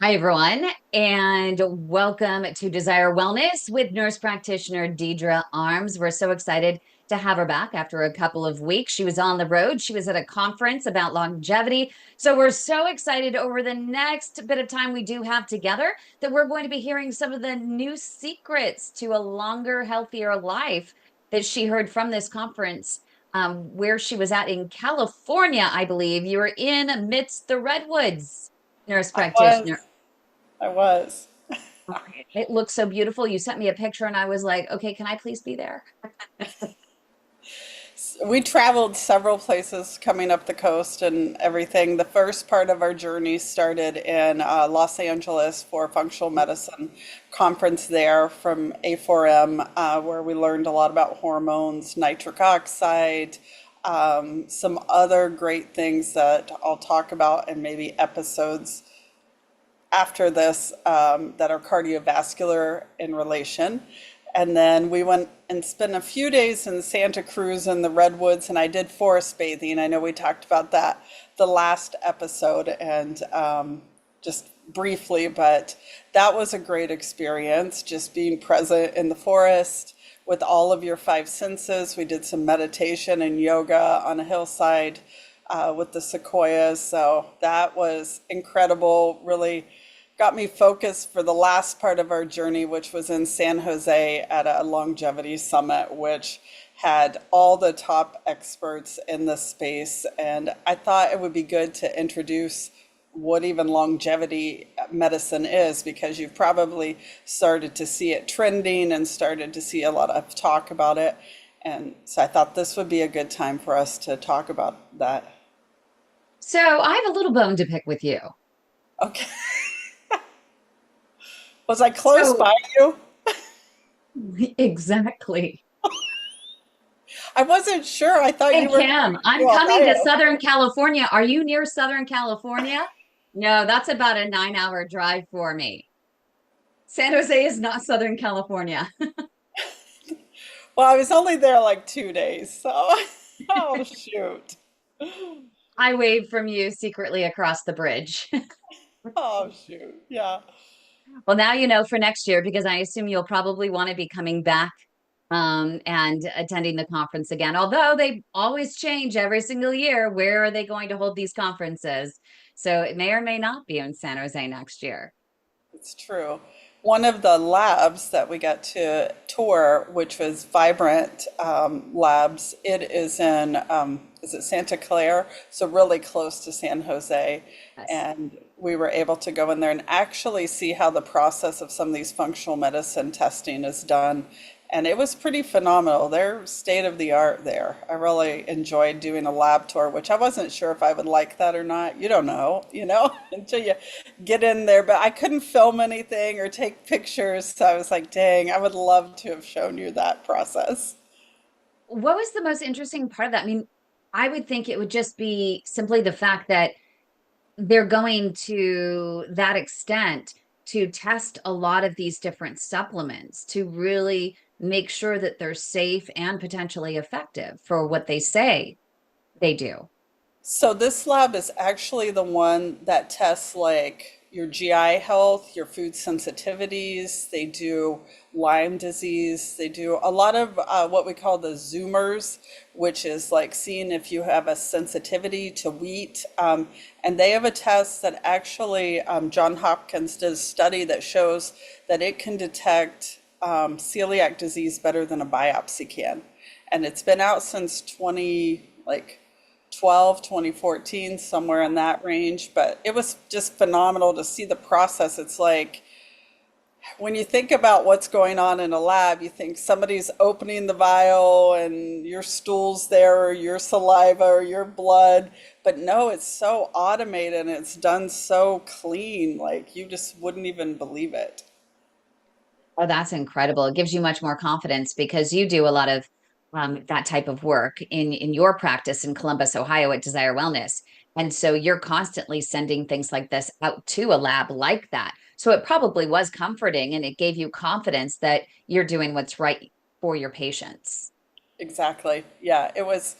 Hi, everyone, and welcome to Desire Wellness with nurse practitioner Deidre Arms. We're so excited to have her back after a couple of weeks. She was on the road, she was at a conference about longevity. So, we're so excited over the next bit of time we do have together that we're going to be hearing some of the new secrets to a longer, healthier life that she heard from this conference. Where she was at in California, I believe. You were in amidst the redwoods, nurse I was. practitioner. I was. It looks so beautiful. You sent me a picture and I was like, okay, can I please be there? We traveled several places coming up the coast and everything. The first part of our journey started in Los Angeles for a functional medicine conference there from A4M, where we learned a lot about hormones, nitric oxide, some other great things that I'll talk about in maybe episodes after this that are cardiovascular in relation. And then we went and spent a few days in Santa Cruz in the redwoods, and I did forest bathing. I know we talked about that the last episode and just briefly, but that was a great experience, just being present in the forest with all of your five senses. We did some meditation and yoga on a hillside with the sequoias. So that was incredible, really got me focused for the last part of our journey, which was in San Jose at a longevity summit, which had all the top experts in the space. And I thought it would be good to introduce what even longevity medicine is, because you've probably started to see it trending and started to see a lot of talk about it. And so I thought this would be a good time for us to talk about that. So I have a little bone to pick with you. Okay. Was I close So by you? exactly. I wasn't sure. I thought Hey, you were Kim, coming to I'm coming to Ohio. Southern California. Are you near Southern California? No, that's about a 9 hour drive for me. San Jose is not Southern California. Well, I was only there like 2 days, so oh shoot. I waved from you secretly across the bridge. Oh shoot. Yeah. Well, now you know for next year, because I assume you'll probably want to be coming back and attending the conference again. Although they always change every single year, where are they going to hold these conferences? So it may or may not be in San Jose next year. It's true. One of the labs that we got to tour, which was Vibrant Labs, it is it Santa Clara? So really close to San Jose. Yes. And we were able to go in there and actually see how the process of some of these functional medicine testing is done. And it was pretty phenomenal. They're state of the art there. I really enjoyed doing a lab tour, which I wasn't sure if I would like that or not. You don't know, until you get in there. But I couldn't film anything or take pictures. So I was like, dang, I would love to have shown you that process. What was the most interesting part of that? I mean, I would think it would just be simply the fact that they're going to that extent to test a lot of these different supplements to really make sure that they're safe and potentially effective for what they say they do. So this lab is actually the one that tests like your GI health, your food sensitivities. They do Lyme disease. They do a lot of what we call the Zoomers, which is like seeing if you have a sensitivity to wheat. And they have a test that actually John Hopkins did a study that shows that it can detect celiac disease better than a biopsy can. And it's been out since 20, like 12, 2014, somewhere in that range. But it was just phenomenal to see the process. It's like when you think about what's going on in a lab, you think somebody's opening the vial and your stool's there or your saliva or your blood. But no, it's so automated and it's done so clean, like you just wouldn't even believe it. Oh, that's incredible. It gives you much more confidence because you do a lot of that type of work in your practice in Columbus, Ohio at Desire Wellness. And so you're constantly sending things like this out to a lab like that. So it probably was comforting and it gave you confidence that you're doing what's right for your patients. Exactly. Yeah, it was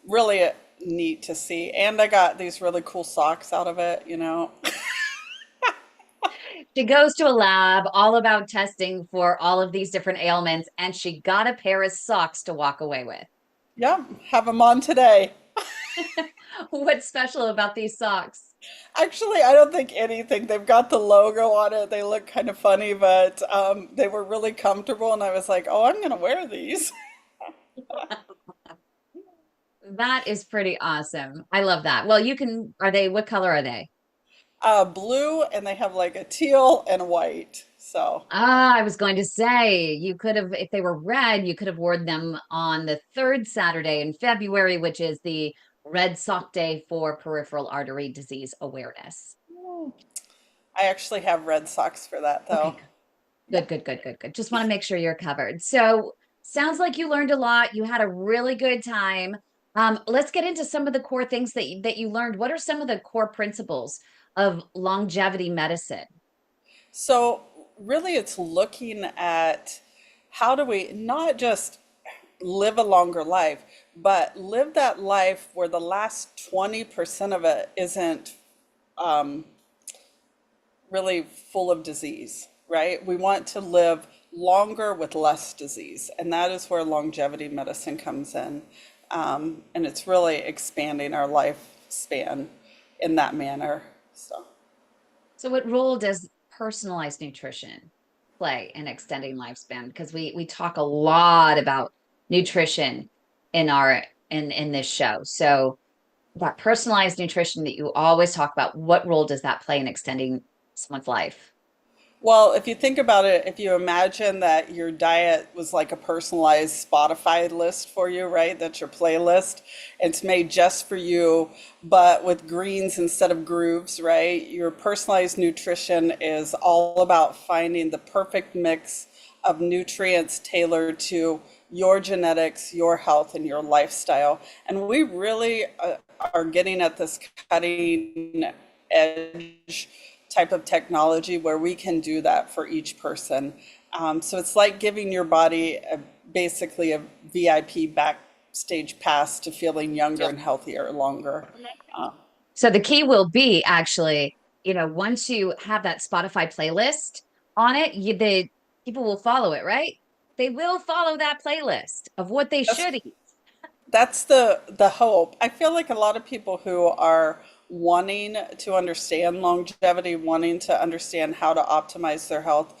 really neat to see. And I got these really cool socks out of it. She goes to a lab all about testing for all of these different ailments, and she got a pair of socks to walk away with. Yeah, have them on today. What's special about these socks? Actually, I don't think anything. They've got the logo on it. They look kind of funny, but they were really comfortable, and I was like, "Oh, I'm gonna wear these." That is pretty awesome. I love that. Well, are they, what color are they? Blue, and they have like a teal and a white. So, Ah, I was going to say you could have, if they were red, you could have worn them on the third Saturday in February, which is the Red Sock Day for Peripheral Artery Disease Awareness. I actually have red socks for that, Okay, though. Yeah. good, good, good, good, good. Just want to make sure you're covered. So, sounds like you learned a lot. You had a really good time. Let's get into some of the core things that you learned. What are some of the core principles of longevity medicine? So, really, it's looking at how do we not just live a longer life, but live that life where the last 20% of it isn't really full of disease, right? We want to live longer with less disease, and that is where longevity medicine comes in. And it's really expanding our lifespan in that manner. So. So, what role does personalized nutrition play in extending lifespan? Because we talk a lot about nutrition in our in this show. So, that personalized nutrition that you always talk about, what role does that play in extending someone's life? Well, if you think about it, if you imagine that your diet was like a personalized Spotify list for you, right? That's your playlist. It's made just for you, but with greens instead of grooves, right? Your personalized nutrition is all about finding the perfect mix of nutrients tailored to your genetics, your health, and your lifestyle. And we really are getting at this cutting edge type of technology where we can do that for each person. So it's like giving your body basically a VIP backstage pass to feeling younger and healthier longer. Uh, So the key will be actually, once you have that Spotify playlist on it, the people will follow it, right? They will follow that playlist of what they that's should eat. that's the hope. I feel like a lot of people who are wanting to understand longevity, wanting to understand how to optimize their health,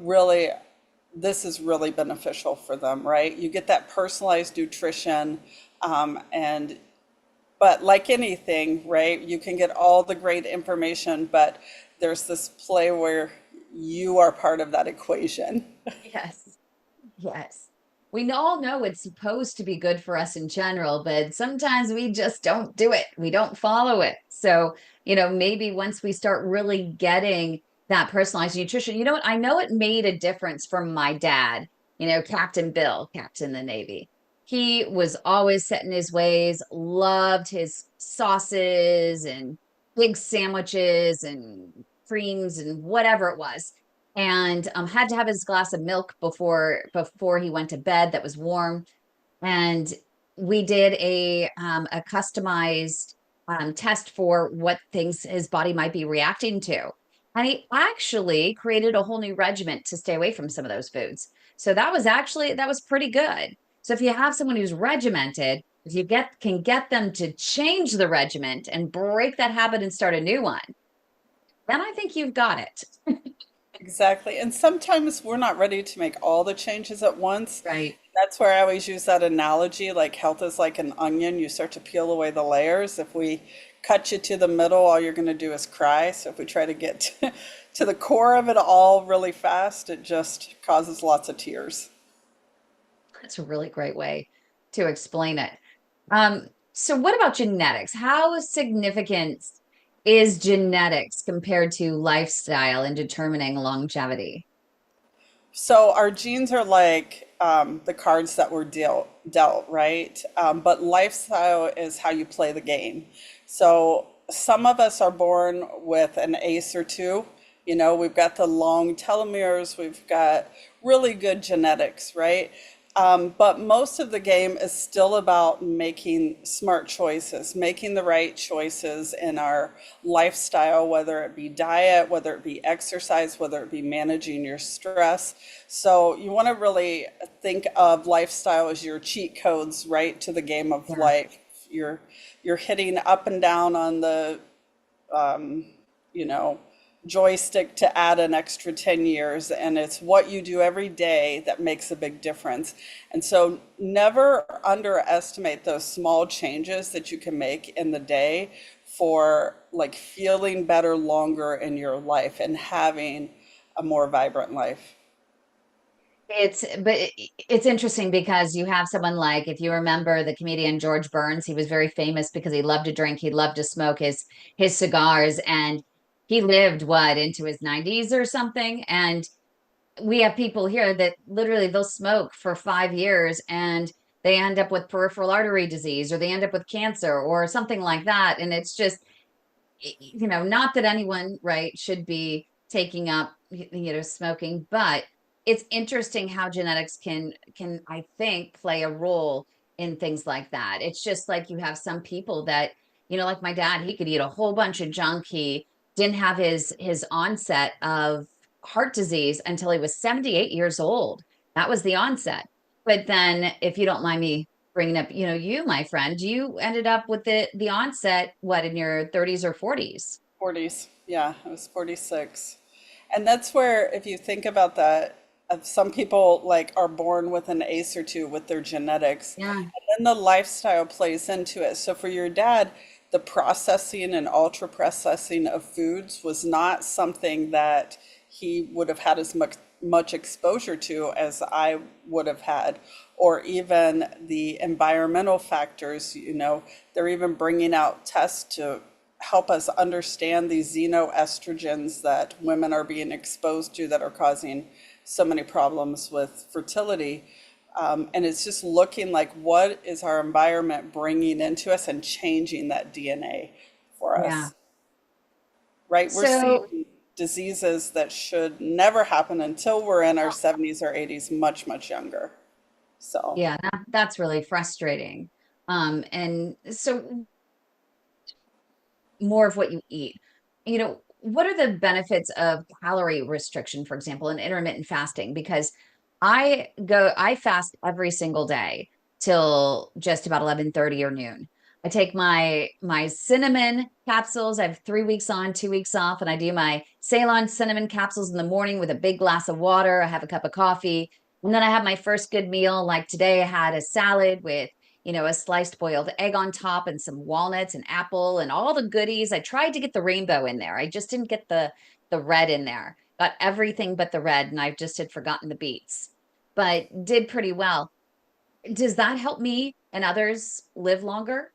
really, this is really beneficial for them, right? You get that personalized nutrition, and but like anything, right? You can get all the great information, but there's this play where you are part of that equation. Yes. Yes. We all know it's supposed to be good for us in general, but sometimes we just don't do it. We don't follow it. So, maybe once we start really getting that personalized nutrition, you know what? I know it made a difference for my dad, Captain Bill, Captain the Navy. He was always set in his ways, loved his sauces and big sandwiches and creams and whatever it was, and had to have his glass of milk before he went to bed that was warm. And we did a customized test for what things his body might be reacting to, and he actually created a whole new regimen to stay away from some of those foods. So that was pretty good. So if you have someone who's regimented, if you can get them to change the regiment and break that habit and start a new one, then I think you've got it. Exactly. And sometimes we're not ready to make all the changes at once. Right. That's where I always use that analogy, like health is like an onion. You start to peel away the layers. If we cut you to the middle, all you're going to do is cry. So if we try to get to the core of it all really fast, it just causes lots of tears. That's a really great way to explain it. So what about genetics? How significant is genetics compared to lifestyle in determining longevity? So our genes are like the cards that were dealt, right? But lifestyle is how you play the game. So some of us are born with an ace or two. We've got the long telomeres, we've got really good genetics, right? But most of the game is still about making smart choices, making the right choices in our lifestyle, whether it be diet, whether it be exercise, whether it be managing your stress. So you want to really think of lifestyle as your cheat codes, right, to the game of Yeah. life. You're you're hitting up and down on the you know, joystick to add an extra 10 years. And it's what you do every day that makes a big difference. And so never underestimate those small changes that you can make in the day for like feeling better longer in your life and having a more vibrant life. It's interesting because you have someone like, if you remember the comedian George Burns, he was very famous because he loved to drink, he loved to smoke his cigars, and he lived what into his 90s or something. And we have people here that literally they'll smoke for 5 years and they end up with peripheral artery disease or they end up with cancer or something like that. And it's just, not that anyone, right, should be taking up, smoking, but it's interesting how genetics can I think play a role in things like that. It's just like you have some people that, like my dad, he could eat a whole bunch of junk. He didn't have his onset of heart disease until he was 78 years old. That was the onset. But then, if you don't mind me bringing up, you, my friend, you ended up with the onset, what, in your 30s or 40s? 40s. Yeah, I was 46. And that's where, if you think about that, some people like are born with an ace or two with their genetics, Yeah, and then the lifestyle plays into it. So for your dad, the processing and ultra processing of foods was not something that he would have had as much exposure to as I would have had, or even the environmental factors. They're even bringing out tests to help us understand these xenoestrogens that women are being exposed to that are causing so many problems with fertility. And it's just looking like what is our environment bringing into us and changing that DNA for yeah. us, right? We're So seeing diseases that should never happen until we're in our 70s or 80s, much, much younger. So. yeah, that's really frustrating. And so more of what you eat. What are the benefits of calorie restriction, for example, and intermittent fasting? Because I fast every single day till just about 11:30 or noon. I take my cinnamon capsules. I have 3 weeks on, 2 weeks off, and I do my Ceylon cinnamon capsules in the morning with a big glass of water. I have a cup of coffee, and then I have my first good meal. Like today, I had a salad with a sliced boiled egg on top and some walnuts and apple and all the goodies. I tried to get the rainbow in there. I just didn't get the red in there. Got everything but the red, and I just had forgotten the beets, but did pretty well. Does that help me and others live longer?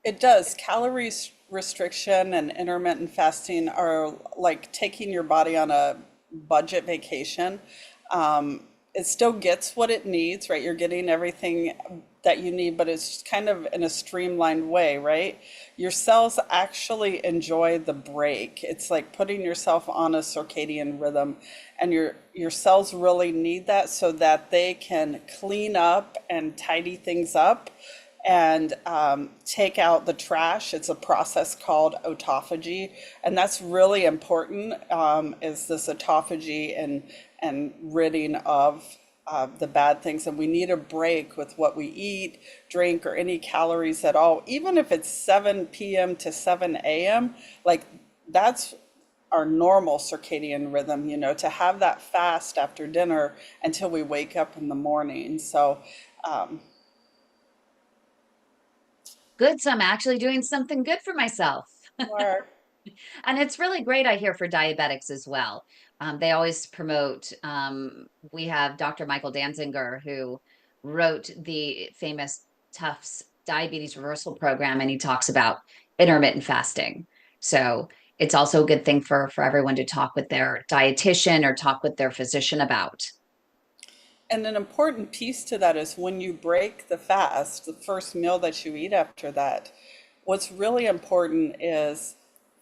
It does. Calories restriction and intermittent fasting are like taking your body on a budget vacation. It still gets what it needs, right? You're getting everything that you need, but it's kind of in a streamlined way, right? Your cells actually enjoy the break. It's like putting yourself on a circadian rhythm, and your cells really need that so that they can clean up and tidy things up and take out the trash. It's a process called autophagy, and that's really important. Is this autophagy and ridding of the bad things? And we need a break with what we eat, drink, or any calories at all. Even if it's 7 p.m. to 7 a.m., like that's our normal circadian rhythm. To have that fast after dinner until we wake up in the morning. So Good. So I'm actually doing something good for myself. or And it's really great, I hear, for diabetics as well. They always promote, we have Dr. Michael Danziger, who wrote the famous Tufts Diabetes Reversal Program, and he talks about intermittent fasting. So it's also a good thing for everyone to talk with their dietitian or talk with their physician about. And an important piece to that is when you break the fast, the first meal that you eat after that, what's really important is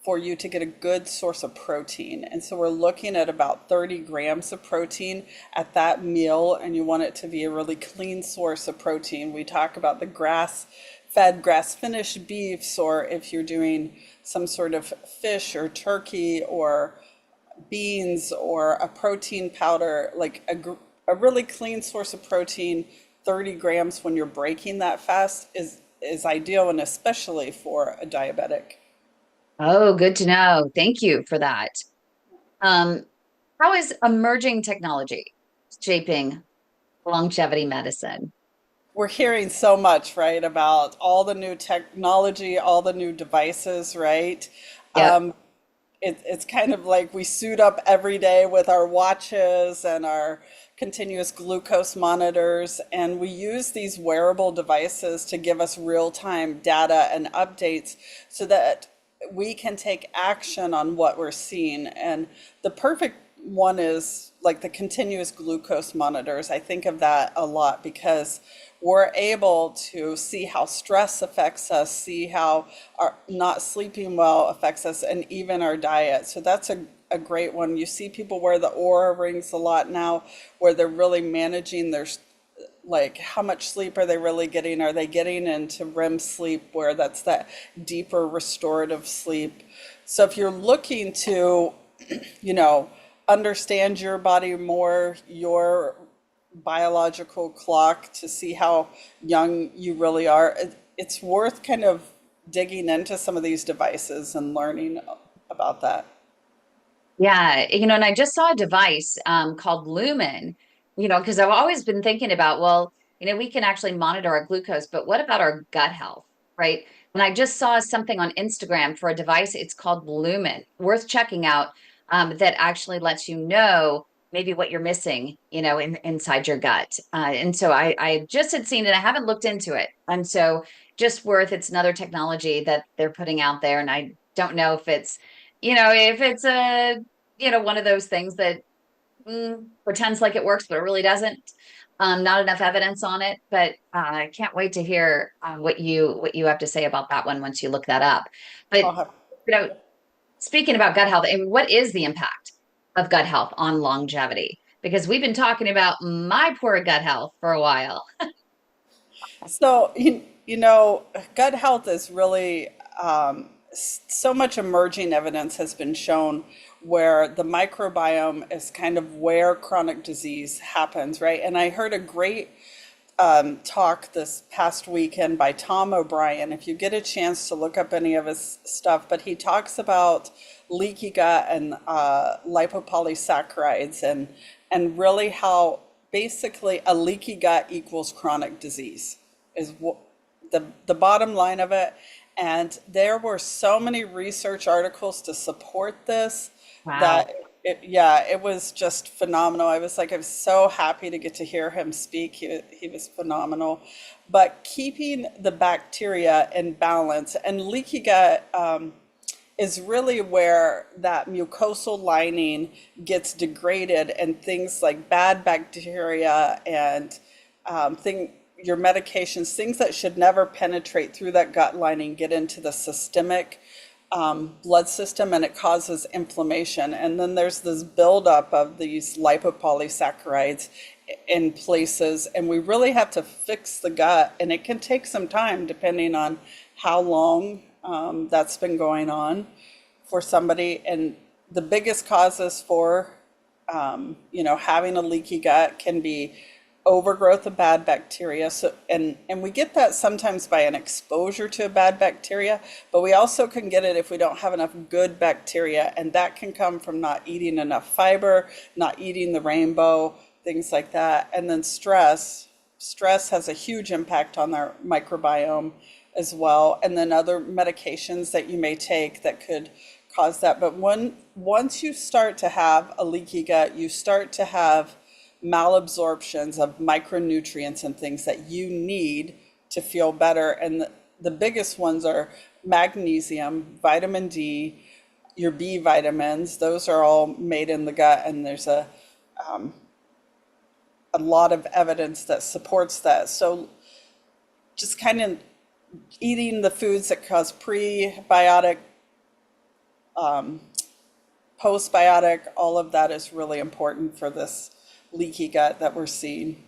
for you to get a good source of protein. And so we're looking at about 30 grams of protein at that meal, and you want it to be a really clean source of protein. We talk about the grass-fed, grass-finished beefs, or if you're doing some sort of fish or turkey or beans or a protein powder, like a really clean source of protein, 30 grams when you're breaking that fast is ideal, and especially for a diabetic. Oh, good to know. Thank you for that. Um, how is emerging technology shaping longevity medicine? We're hearing so much, right, about all the new technology, all the new devices, right? Yep. Um, it's kind of like we suit up every day with our watches and our continuous glucose monitors, and we use these wearable devices to give us real-time data and updates so that we can take action on what we're seeing. And the perfect one is like the continuous glucose monitors. I think of that a lot because we're able to see how stress affects us, see how our not sleeping well affects us, and even our diet. So that's a great one. You see people wear the Aura rings a lot now, where they're really managing their, like, how much sleep are they really getting? Are they getting into REM sleep, where that's that deeper restorative sleep? So if you're looking to, you know, understand your body more, your biological clock, to see how young you really are, it's worth kind of digging into some of these devices and learning about that. Yeah, and I just saw a device called Lumen, because I've always been thinking about, well, we can actually monitor our glucose, but what about our gut health, right? And I just saw something on Instagram for a device, it's called Lumen, worth checking out, that actually lets you know maybe what you're missing, inside your gut. And so I just had seen it, I haven't looked into it. And so it's another technology that they're putting out there. And I don't know if it's a one of those things that pretends like it works, but it really doesn't. Not enough evidence on it, but I can't wait to hear what you have to say about that one once you look that up. But I'll have you know, speaking about gut health, and what is the impact of gut health on longevity? Because we've been talking about my poor gut health for a while. So, gut health is really so much emerging evidence has been shown where the microbiome is kind of where chronic disease happens, right? And I heard a great talk this past weekend by Tom O'Brien. If you get a chance to look up any of his stuff, but he talks about leaky gut and lipopolysaccharides, and really how basically a leaky gut equals chronic disease is what the bottom line of it. And there were so many research articles to support this Wow. that yeah, it was just phenomenal. I was so happy to get to hear him speak. He was phenomenal. But keeping the bacteria in balance, and leaky gut is really where that mucosal lining gets degraded, and things like bad bacteria and your medications, things that should never penetrate through that gut lining, get into the systemic blood system, and it causes inflammation. And then there's this buildup of these lipopolysaccharides in places, and we really have to fix the gut, and it can take some time depending on how long that's been going on for somebody. And the biggest causes for having a leaky gut can be overgrowth of bad bacteria. So, and we get that sometimes by an exposure to a bad bacteria, but we also can get it if we don't have enough good bacteria, and that can come from not eating enough fiber, not eating the rainbow, things like that. And then stress has a huge impact on our microbiome as well, and then other medications that you may take that could cause that. But once you start to have a leaky gut, you start to have malabsorptions of micronutrients and things that you need to feel better. And the biggest ones are magnesium, vitamin D, your B vitamins. Those are all made in the gut, and there's a lot of evidence that supports that. So just kind of eating the foods that cause prebiotic postbiotic, all of that is really important for this leaky gut that we're seeing.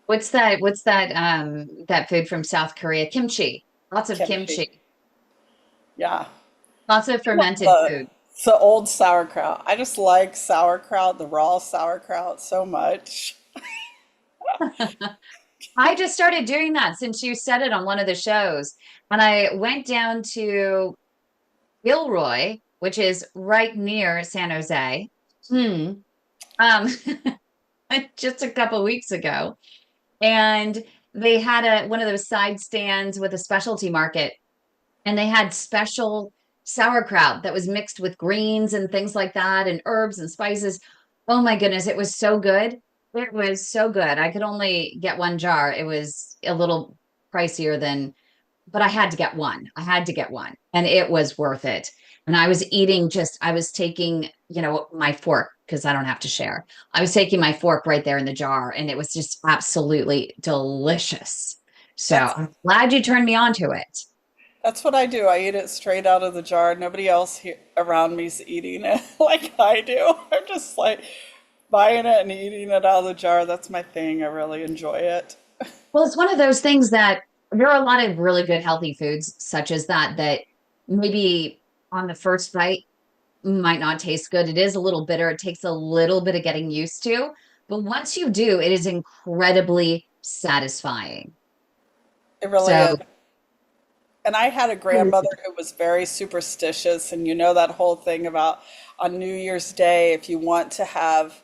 What's that food from South Korea? Kimchi. Lots of Kimchi. kimchi. Yeah. Lots of I love fermented food. the old sauerkraut. I just like sauerkraut, the raw sauerkraut so much. I just started doing that since you said it on one of the shows. And I went down to Gilroy, which is right near San Jose. Hmm. Um, just a couple weeks ago. And they had one of those side stands with a specialty market, and they had special sauerkraut that was mixed with greens and things like that, and herbs and spices. Oh my goodness, it was so good. It was so good. I could only get one jar. It was a little pricier than, but I had to get one. I had to get one, and it was worth it. And I was taking, my fork because I don't have to share. I was taking my fork right there in the jar, and it was just absolutely delicious. So That's I'm glad you turned me on to it. that's what I do. I eat it straight out of the jar. Nobody else here around me's eating it like I do. I'm just like buying it and eating it out of the jar. That's my thing. I really enjoy it. Well, it's one of those things that there are a lot of really good healthy foods, such as that maybe on the first bite might not taste good. It is a little bitter. It takes a little bit of getting used to. But once you do, it is incredibly satisfying. It really So, is. And I had a grandmother who was very superstitious, and you know that whole thing about on New Year's Day, if you want to have,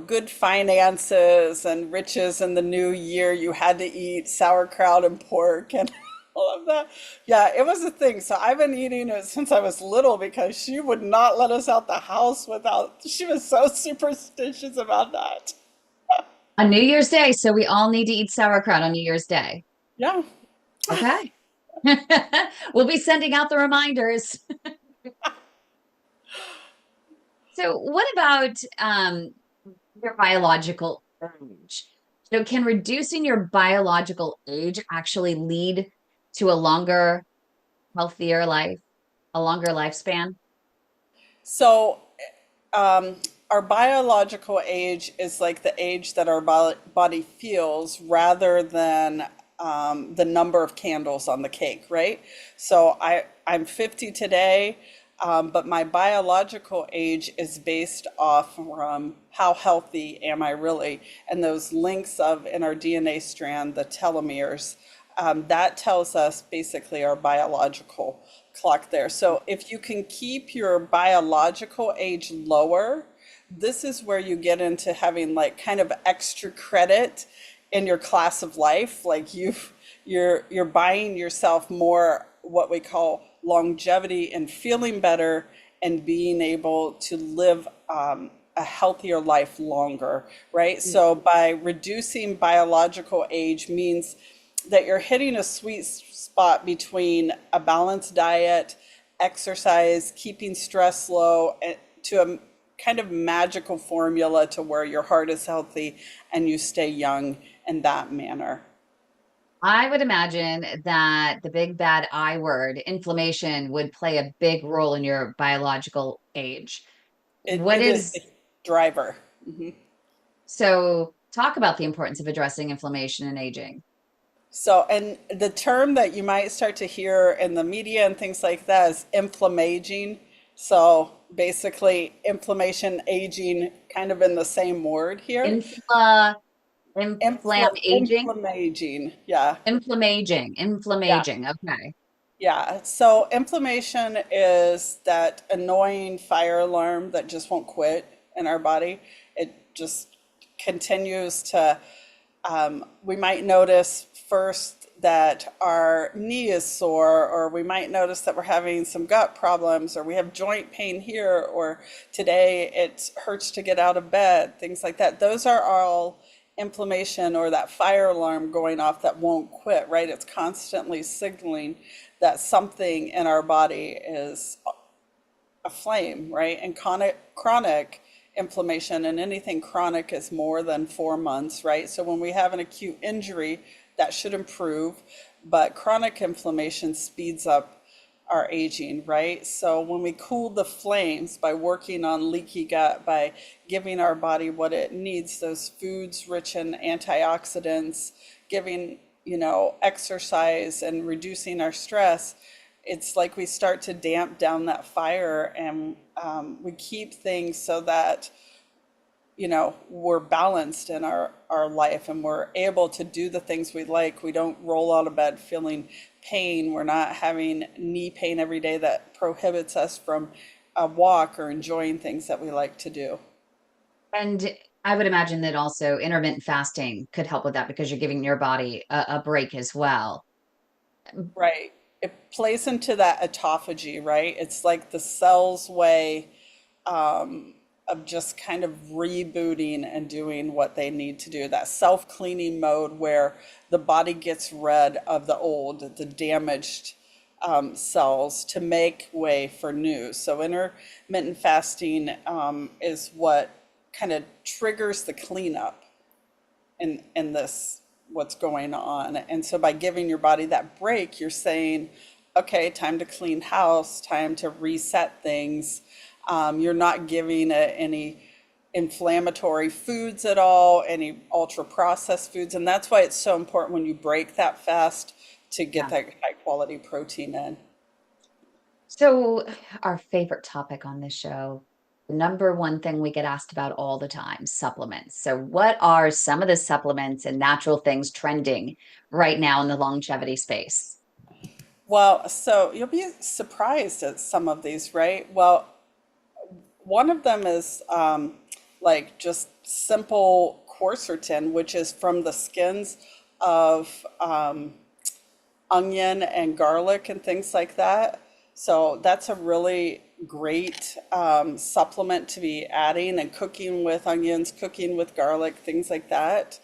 good finances and riches in the new year, you had to eat sauerkraut and pork and all of that. Yeah, it was a thing. So I've been eating it since I was little because she would not let us out the house without, she was so superstitious about that. on New Year's Day, so we all need to eat sauerkraut on New Year's Day. Yeah. Okay. We'll be sending out the reminders. So, what about your biological age? So, can reducing your biological age actually lead to a longer, healthier life, a longer lifespan? So um, our biological age is like the age that our body feels rather than the number of candles on the cake, right? So I'm 50 today, but my biological age is based off from how healthy am I really? And those links of in our DNA strand, the telomeres, that tells us basically our biological clock there. So if you can keep your biological age lower, this is where you get into having like kind of extra credit in your class of life. Like you're buying yourself more what we call longevity and feeling better and being able to live a healthier life longer, right? So by reducing biological age means that you're hitting a sweet spot between a balanced diet, exercise, keeping stress low, and to a kind of magical formula to where your heart is healthy and you stay young in that manner. I would imagine that the big bad I word, inflammation, would play a big role in your biological age. It, What it is the is driver. so? Talk about the importance of addressing inflammation and aging. So, and the term that you might start to hear in the media and things like that is inflammaging. So basically, inflammation, aging, kind of in the same word here. Infla, inflam aging, Inflammaging, yeah, yeah. inflammaging. Okay. Yeah, so inflammation is that annoying fire alarm that just won't quit in our body. It just continues to, we might notice first that our knee is sore, or we might notice that we're having some gut problems, or we have joint pain here, or today it hurts to get out of bed, things like that. Those are all inflammation or that fire alarm going off that won't quit, right? It's constantly signaling that something in our body is aflame, right? And chronic inflammation and anything chronic is more than 4 months, right? So when we have an acute injury, that should improve, but chronic inflammation speeds up our aging, right? So when we cool the flames by working on leaky gut, by giving our body what it needs, those foods rich in antioxidants, giving, exercise and reducing our stress, it's like we start to damp down that fire, and we keep things so that we're balanced in our life, and we're able to do the things we like. We don't roll out of bed feeling pain. We're not having knee pain every day that prohibits us from a walk or enjoying things that we like to do. And I would imagine that also intermittent fasting could help with that because you're giving your body a break as well. Right. It plays into that autophagy, right? It's like the cell's way of just kind of rebooting and doing what they need to do. That self-cleaning mode where the body gets rid of the old, the damaged cells to make way for new. So intermittent fasting is what kind of triggers the cleanup in this what's going on. And so by giving your body that break, you're saying, okay, time to clean house, time to reset things. You're not giving it any inflammatory foods at all, any ultra processed foods. And that's why it's so important when you break that fast to get Yeah. that high quality protein in. So, our favorite topic on this show, the number one thing we get asked about all the time, supplements. So, what are some of the supplements and natural things trending right now in the longevity space? Well, so you'll be surprised at some of these, right? Well, one of them is like just simple quercetin, which is from the skins of onion and garlic and things like that. So that's a really great supplement to be adding and cooking with onions, cooking with garlic, things like that.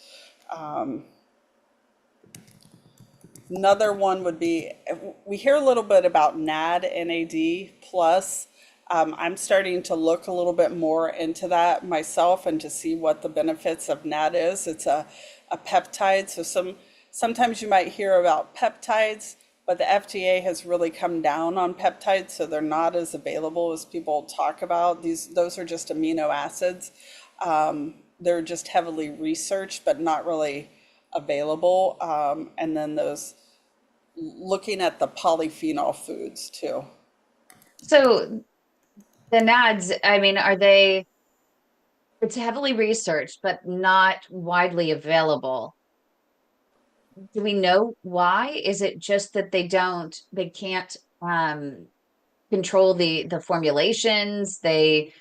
Another one would be, we hear a little bit about NAD, NAD plus. I'm starting to look a little bit more into that myself and to see what the benefits of NAD is. It's a peptide, so sometimes you might hear about peptides, but the FDA has really come down on peptides, so they're not as available as people talk about. Those are just amino acids. They're just heavily researched, but not really available. And then those looking at the polyphenol foods too. So, the NADs, I mean, are they, it's heavily researched, but not widely available. Do we know why? Is it just that they can't control the formulations? They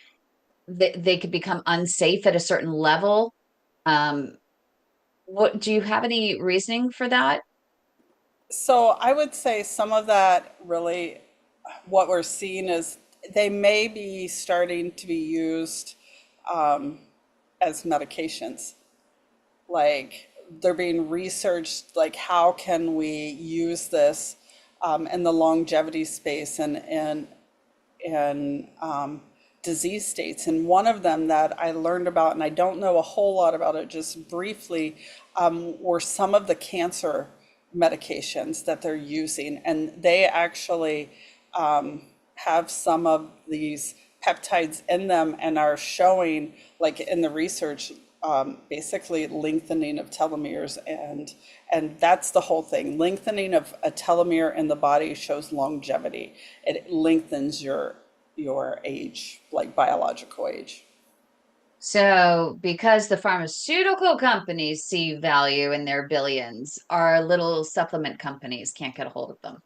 could become unsafe at a certain level. Um, what do you have any reasoning for that? So I would say some of that really, what we're seeing is they may be starting to be used as medications. Like they're being researched, like how can we use this in the longevity space and disease states. And one of them that I learned about, and I don't know a whole lot about it, just briefly, were some of the cancer medications that they're using. And they actually have some of these peptides in them and are showing, like in the research, basically lengthening of telomeres, and that's the whole thing. Lengthening of a telomere in the body shows longevity. It lengthens your age, like biological age. So, because the pharmaceutical companies see value in their billions, our little supplement companies can't get a hold of them.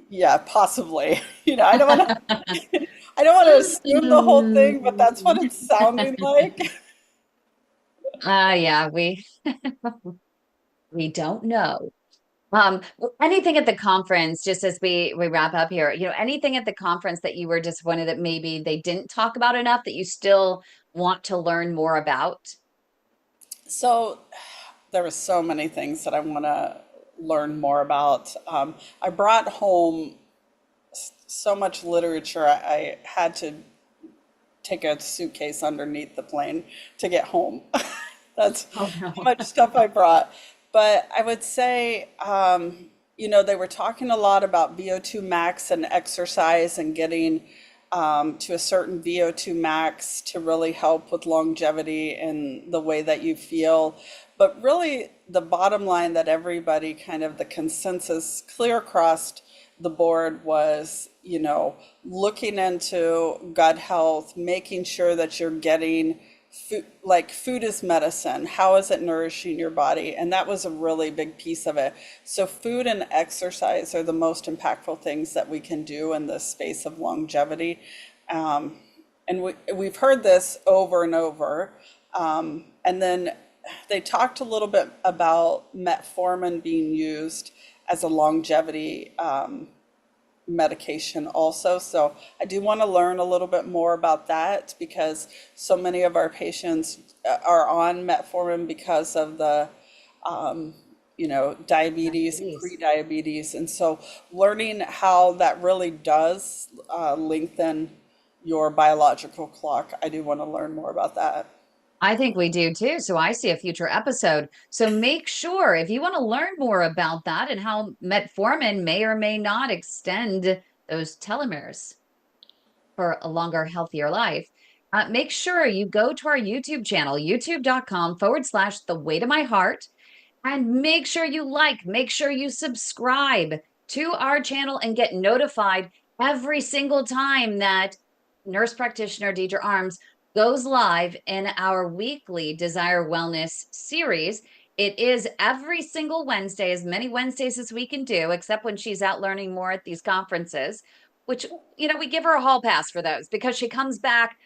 Yeah, possibly. I don't want to I don't want to assume the whole thing, but that's what it's sounding like. Yeah, we don't know. Anything at the conference, just as we wrap up here, anything at the conference that you were disappointed that maybe they didn't talk about enough that you still want to learn more about? So there were so many things that I want to learn more about. I brought home so much literature. I had to take a suitcase underneath the plane to get home. That's Oh how no. much stuff I brought. But I would say, they were talking a lot about VO2 max and exercise and getting to a certain VO2 max to really help with longevity and the way that you feel. But really, the bottom line that everybody kind of the consensus clear across the board was, looking into gut health, making sure that you're getting food, like food is medicine. How is it nourishing your body? And that was a really big piece of it. So food and exercise are the most impactful things that we can do in this space of longevity. Um, and we've heard this over and over. And then they talked a little bit about metformin being used as a longevity medication also. So I do want to learn a little bit more about that because so many of our patients are on metformin because of the, diabetes and Diabetes. pre-diabetes. And so learning how that really does lengthen your biological clock, I do want to learn more about that. I think we do too. So I see a future episode. So make sure if you want to learn more about that and how metformin may or may not extend those telomeres for a longer, healthier life, make sure you go to our YouTube channel, youtube.com/, the way to my heart. And make sure you make sure you subscribe to our channel and get notified every single time that Nurse Practitioner Deidre Arms goes live in our weekly Desire Wellness series. It is every single Wednesday, as many Wednesdays as we can do, except when she's out learning more at these conferences, which, we give her a hall pass for those because she comes back,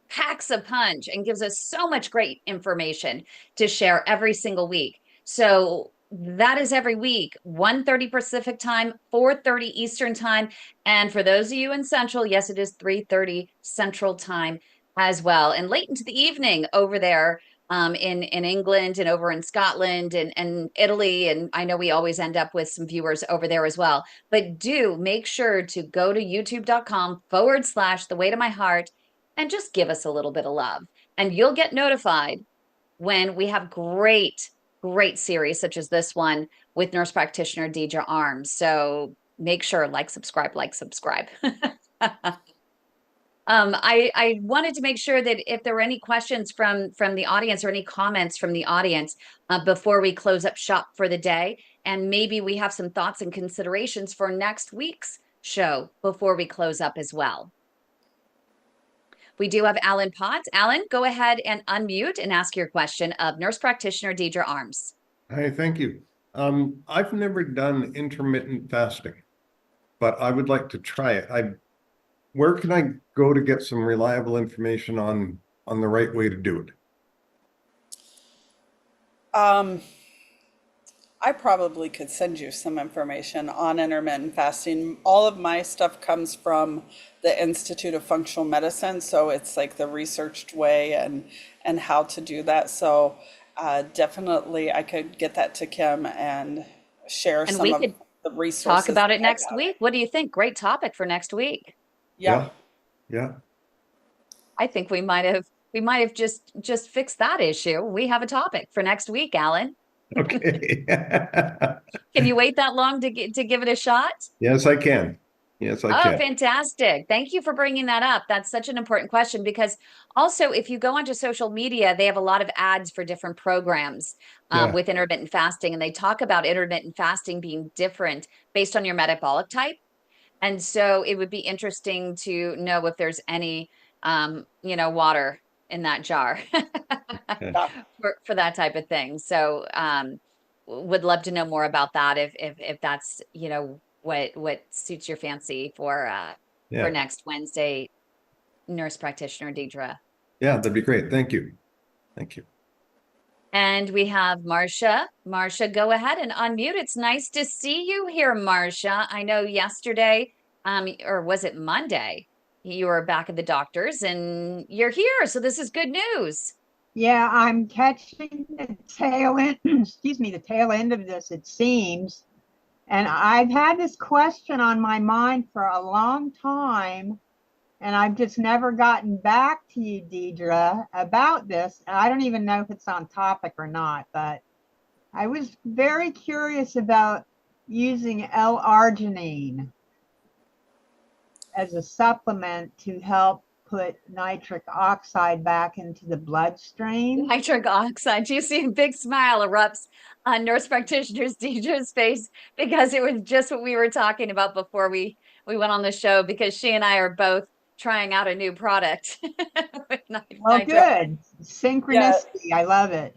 packs a punch, and gives us so much great information to share every single week. So that is every week, 1:30 Pacific time, 4:30 Eastern time. And for those of you in Central, yes, it is 3:30 Central time as well. And late into the evening over there in England and over in Scotland and Italy. And I know we always end up with some viewers over there as well. But do make sure to go to youtube.com/, the way to my heart, and just give us a little bit of love. And you'll get notified when we have great series such as this one with Nurse Practitioner Deidre Arms. So make sure, subscribe, like, subscribe. I wanted to make sure that if there were any questions from the audience or any comments from the audience before we close up shop for the day, and maybe we have some thoughts and considerations for next week's show before we close up as well. We do have Alan Potts. Alan, go ahead and unmute and ask your question of Nurse Practitioner Deidre Arms. Hi, thank you. I've never done intermittent fasting, but I would like to try it. Where can I go to get some reliable information on the right way to do it? Um, I probably could send you some information on intermittent fasting. All of my stuff comes from the Institute of Functional Medicine, so it's like the researched way and how to do that. So definitely I could get that to Kim and share And some we of could the talk resources about that it I next have. week. What do you think? Great topic for next week. Yeah. Yeah. I think we might have just fixed that issue. We have a topic for next week, Alan. Okay. Can you wait that long to give it a shot? Yes, I can. Yes, I Oh, can. fantastic. Thank you for bringing that up. That's such an important question because also, if you go onto social media, they have a lot of ads for different programs Yeah. with intermittent fasting, and they talk about intermittent fasting being different based on your metabolic type. And so it would be interesting to know if there's any, water in that jar Yeah. Yeah. for that type of thing. So would love to know more about that if that's, what suits your fancy for Yeah. next Wednesday, Nurse Practitioner Deidre. Yeah, that'd be great. Thank you. Thank you. And we have Marcia. Marcia, go ahead and unmute. It's nice to see you here, Marcia. I know yesterday, or was it Monday, you were back at the doctor's and you're here. So this is good news. Yeah, I'm catching the tail end, excuse me, the tail end of this, it seems. And I've had this question on my mind for a long time, and I've just never gotten back to you, Deidre, about this. I don't even know if it's on topic or not, but I was very curious about using L-arginine as a supplement to help put nitric oxide back into the bloodstream. Nitric oxide. You see a big smile erupts on nurse practitioner's Deidre's face because it was just what we were talking about before we went on the show, because she and I are both trying out a new product with Well, nitro. good. Synchronicity. I love it.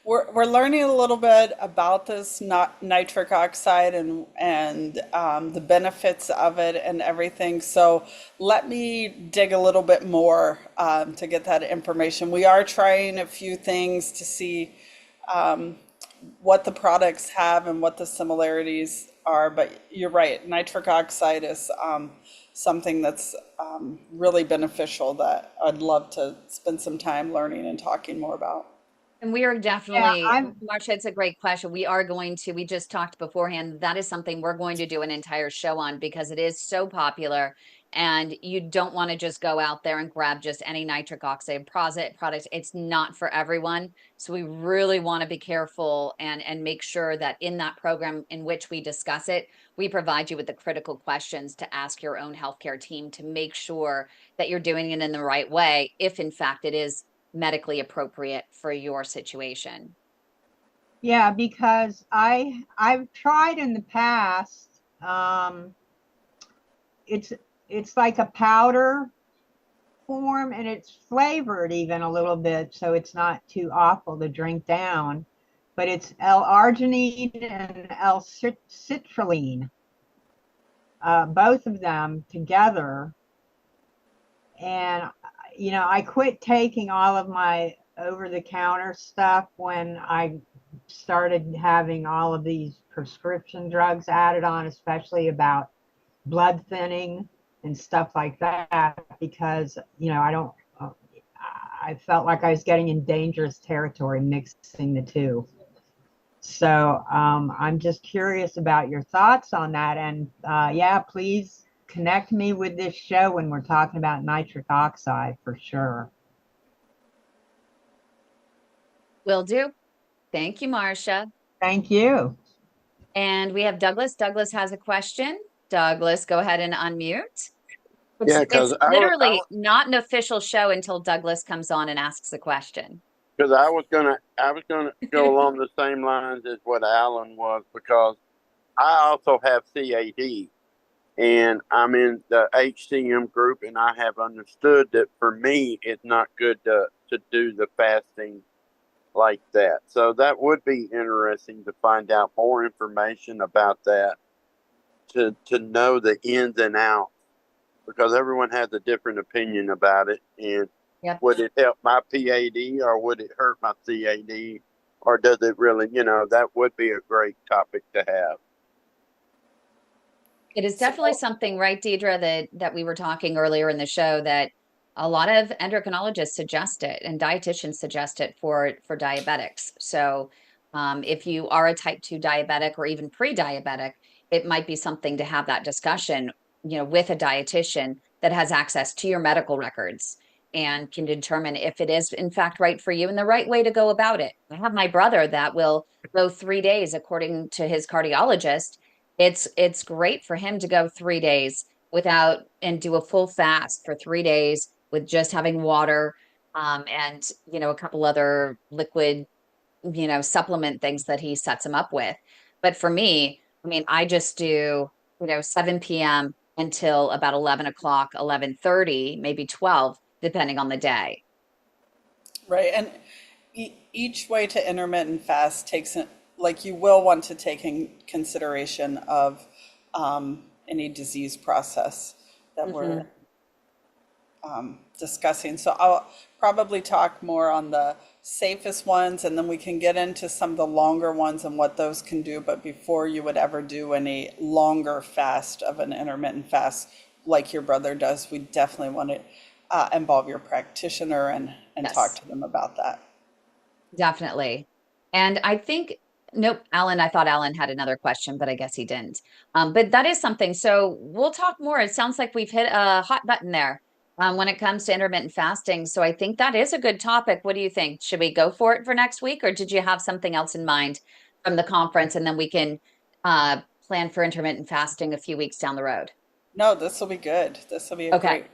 We're learning a little bit about this not nitric oxide and the benefits of it and everything. So let me dig a little bit more to get that information. We are trying a few things to see what the products have and what the similarities are. But you're right, nitric oxide is something that's really beneficial that I'd love to spend some time learning and talking more about. And we are Yeah, definitely, Marcia, it's a great question. We are going to, we just talked beforehand, that is something we're going to do an entire show on because it is so popular. And you don't want to just go out there and grab just any nitric oxide product. It's not for everyone. So we really want to be careful and make sure that in that program in which we discuss it, we provide you with the critical questions to ask your own healthcare team to make sure that you're doing it in the right way, if in fact it is medically appropriate for your situation. yeah, because I've tried in the past. It's like a powder form, and it's flavored even a little bit, so it's not too awful to drink down. But it's L-arginine and L-citrulline, both of them together. And I quit taking all of my over-the-counter stuff when I started having all of these prescription drugs added on, especially about blood thinning and stuff like that, because I felt like I was getting in dangerous territory mixing the two. So I'm just curious about your thoughts on that. And yeah, please connect me with this show when we're talking about nitric oxide for sure. Will do. Thank you, Marcia. Thank you. And we have Douglas. Douglas has a question. Douglas, go ahead and unmute. Yeah, It's literally not an official show until Douglas comes on and asks a question. because I was gonna go along the same lines as what Alan was, because I also have CAD and I'm in the HCM group, and I have understood that for me it's not good to do the fasting like that. So that would be interesting to find out more information about that, to know the ins and outs, because everyone has a different opinion about it. And Yep. would it help my PAD or would it hurt my CAD, or does it really, that would be a great topic to have. It is definitely something, right, Deidre, that we were talking earlier in the show, that a lot of endocrinologists suggest it and dietitians suggest it for diabetics. So if you are a type 2 diabetic or even pre-diabetic, it might be something to have that discussion, with a dietitian that has access to your medical records and can determine if it is in fact right for you and the right way to go about it. I have my brother that will go 3 days according to his cardiologist. It's great for him to go 3 days without and do a full fast for 3 days with just having water, and a couple other liquid, supplement things that he sets him up with. But for me, I mean, I just do 7 p.m. until about 11 o'clock, 11:30, maybe 12, depending on the day. Right, and each way to intermittent fast takes like you will want to take in consideration of any disease process that we're discussing. So I'll probably talk more on the safest ones, and then we can get into some of the longer ones and what those can do. But before you would ever do any longer fast of an intermittent fast like your brother does, we definitely want to involve your practitioner and Yes. talk to them about that. Definitely. And I think, nope, Alan, I thought Alan had another question, but I guess he didn't. But that is something. So we'll talk more. It sounds like we've hit a hot button there when it comes to intermittent fasting. So I think that is a good topic. What do you think? Should we go for it for next week, or did you have something else in mind from the conference? And then we can plan for intermittent fasting a few weeks down the road. No, this will be good. This will be a Okay. great,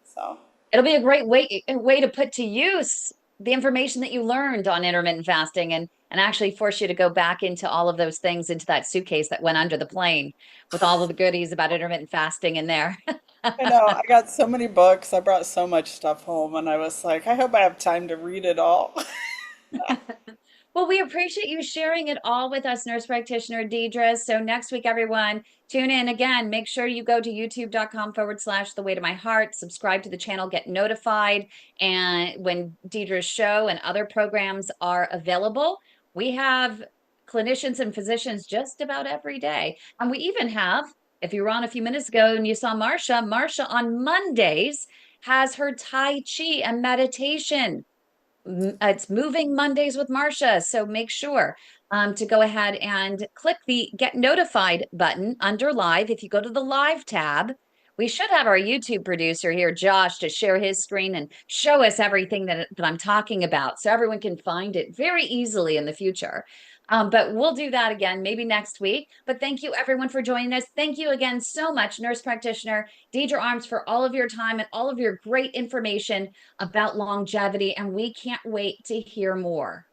so. It'll be a great way to put to use the information that you learned on intermittent fasting and actually force you to go back into all of those things into that suitcase that went under the plane with all of the goodies about intermittent fasting in there. I know, I got so many books. I brought so much stuff home, and I was like, I hope I have time to read it all. Well, we appreciate you sharing it all with us, nurse practitioner Deidre. So next week, everyone, tune in again. Make sure you go to youtube.com/the way to my heart, subscribe to the channel, get notified. And when Deidre's show and other programs are available, we have clinicians and physicians just about every day. And we even have, if you were on a few minutes ago and you saw Marsha on Mondays has her Tai Chi and meditation. It's Moving Mondays with Marsha. So make sure to go ahead and click the get notified button under live. If you go to the live tab, we should have our YouTube producer here, Josh, to share his screen and show us everything that I'm talking about so everyone can find it very easily in the future. But we'll do that again, maybe next week. But thank you, everyone, for joining us. Thank you again so much, nurse practitioner Deidre Arms, for all of your time and all of your great information about longevity. And we can't wait to hear more.